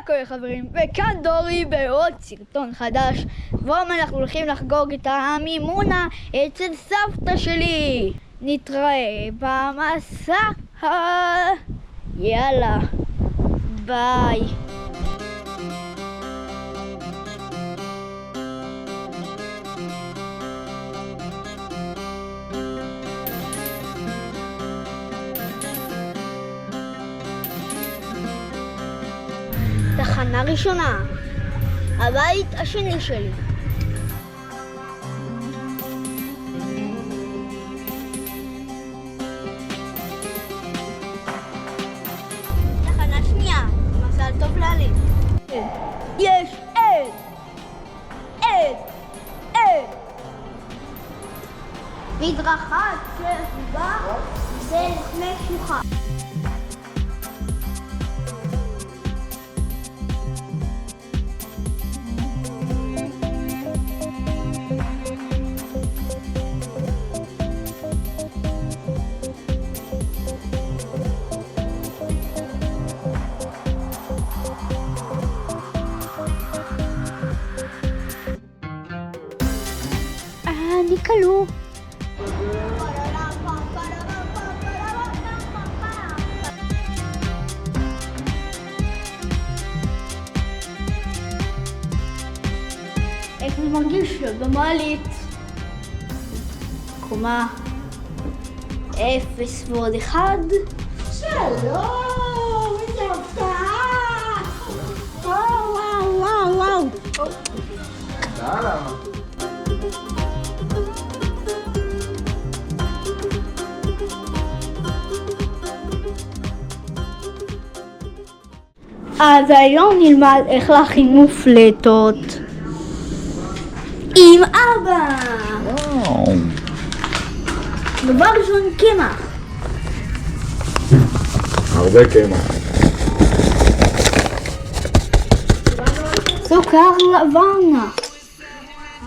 הכל חברים, וכאן דורי בעוד סרטון חדש. והיום אנחנו הולכים לחגוג את המימונה אצל סבתא שלי. נתראה במסע. יאללה, ביי. תחנה ראשונה, הבית השני שלי. תחנה שנייה, מזל טוב לעלי. יש עד! מדרכה שבה זה משוחה. ניקלו. איך אני מרגיש במעלית? קומה 0 ועוד 1. שלום, איזה הפתעה! וואו. אז היום נלמד איך להכין מופלטות עם אבא. דבר ראשון, קמח. הרבה קמח. סוכר לבן.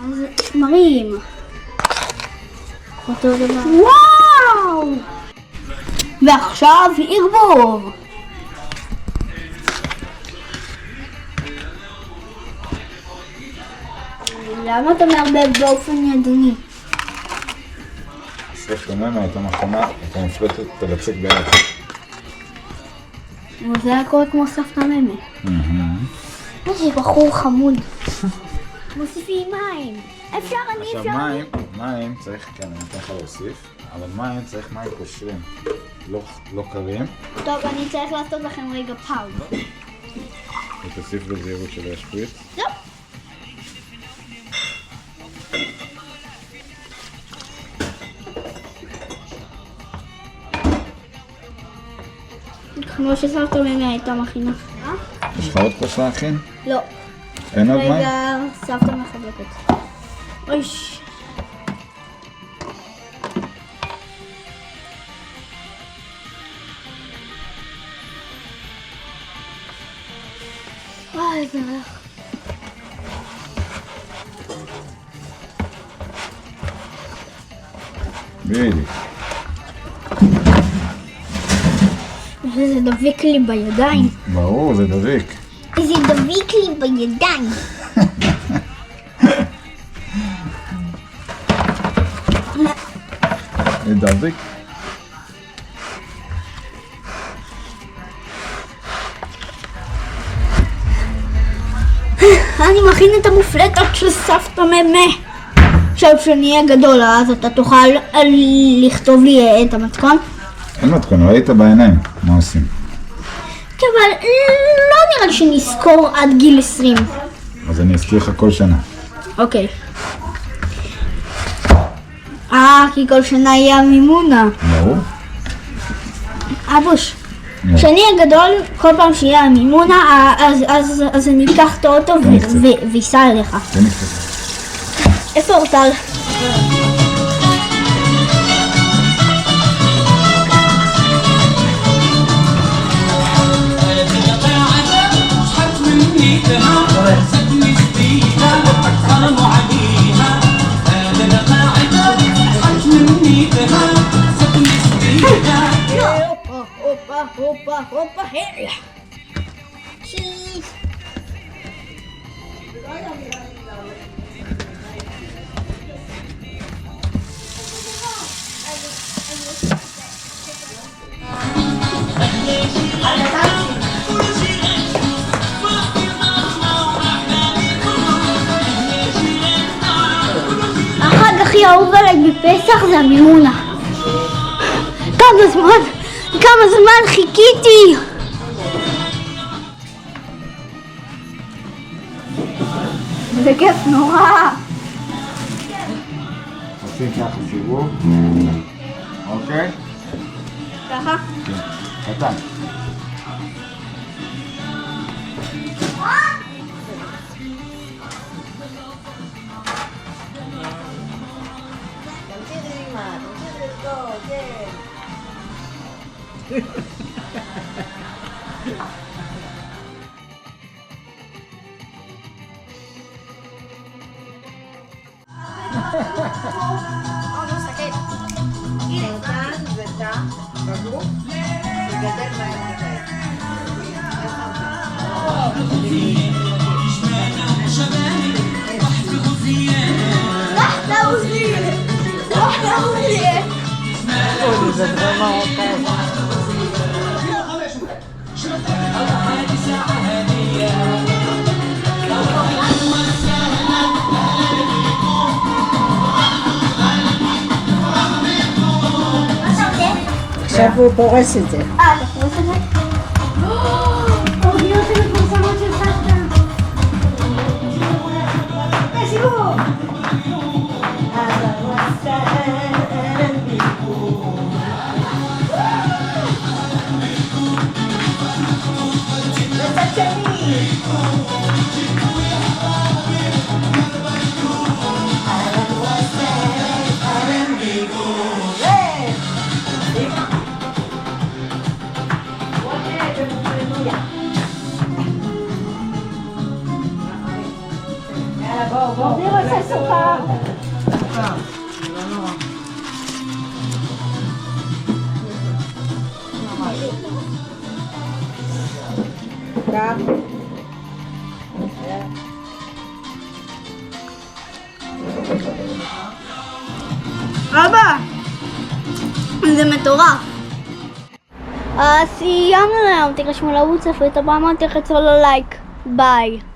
אז שמרים. אותו דבר. וואו! ועכשיו ערבוב. למה אתה מערבב באופן ידני? זה שונה את המכונה, את המופלטת תלצק ביד. זה היה קורה כמו סבתא ממה. איזה בחור חמוד. מוסיפים מים. אפשר, אני אפשר. עכשיו מים צריך, כן, אני אתן לך להוסיף, אבל מים צריך מים קושרים, לא קרים. טוב, אני צריך לעשות לכם רגע פאוז. ותוסיף בזהירות שלא ישפריץ. זהו. כמו שסבתא ממה הייתה מכינה. יש לך עוד כוס להכין? לא. אין עוד מים? רגע, סבתא מחבקת. אויש. וואי, זה הלך. בדיוק. זה דביק לי בידיים. ברור, זה דביק. זה דביק לי בידיים. זה דביק. אני מכין את המופלטות של סבתא ממה. עכשיו כשאני אהיה גדול אז אתה תוכל לכתוב לי את המתכון. אין מתכון, ראית בעיניים מה עושים. כן, אבל לא נראה לי שנזכור עד גיל 20. אז אני אזכיר לך כל שנה. אוקיי. כי כל שנה יהיה המימונה. ברור. אבוש, כשאני אהיה גדול, כל פעם שיהיה המימונה, אז אני אקח את האוטו ויסע אליך. איפה אורטל? Hoppa, hoppa, hoppa, hej! Cheese! האהוב עליי בפסח זה המימונה. כמה זמן חיכיתי! זה כיף נורא! עושים ככה סיבוב. אוקיי? ככה? כן. קטן. עכשיו הוא פורס את זה. אתה פורס את זה? אורניות המפורסמות של סבתא. סיבוב! בצד שני! אני רוצה סוכר. אבא, זה מטורף. סיימנו היום, תירשמו לערוץ, תפריט הבא, תלחצו על הלייק. ביי.